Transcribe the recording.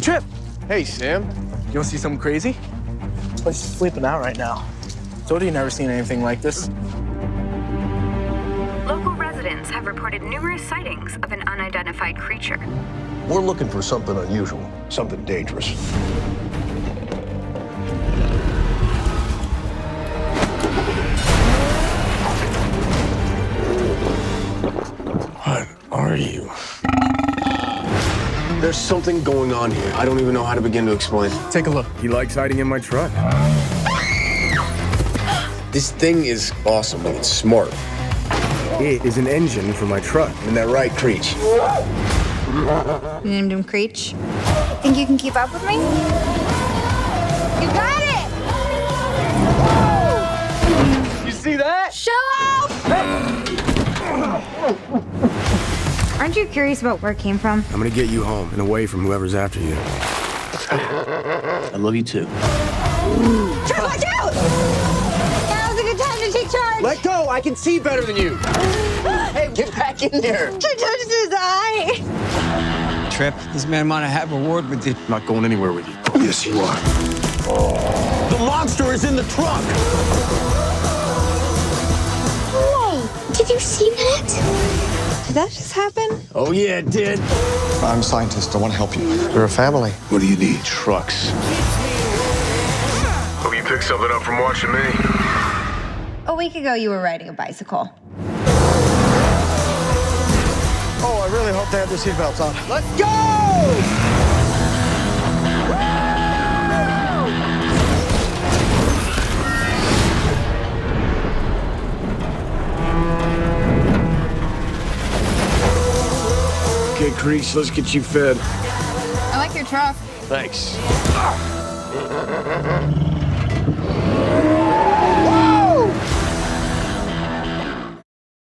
Trip, Hey, Sam. you wanna see something crazy? This place is flipping out right now. Told you never seen anything like this. Local residents have reported numerous sightings of an unidentified creature. We're looking for something unusual, something dangerous. What are you? There's something going on here. I don't even know how to begin to explain. Take a look. He likes hiding in my truck. This thing is awesome and it's smart. It is an engine for my truck. Isn't that right, Creech? You named him Creech. Think you can keep up with me? You got it! You see that? Show up! Aren't you curious about where it came from? I'm gonna get you home and away from whoever's after you. I love you too. Trip, watch out! Now's a good time to take charge! Let go! I can see better than you! Hey, get back in there! Trip touched his eye! Trip, this man might have a word with you. I'm not going anywhere with you. Yes, you are. The monster is in the trunk! Whoa! Did you see that? Did that just happen? Oh, yeah, it did. I'm a scientist. I want to help you. We're a family. What do you need? Trucks. Hope you picked something up from watching me. A week ago, you were riding a bicycle. Oh, I really hope they have their seatbelts on. Let's go! Okay, Creech, let's get you fed. I like your truck. Thanks.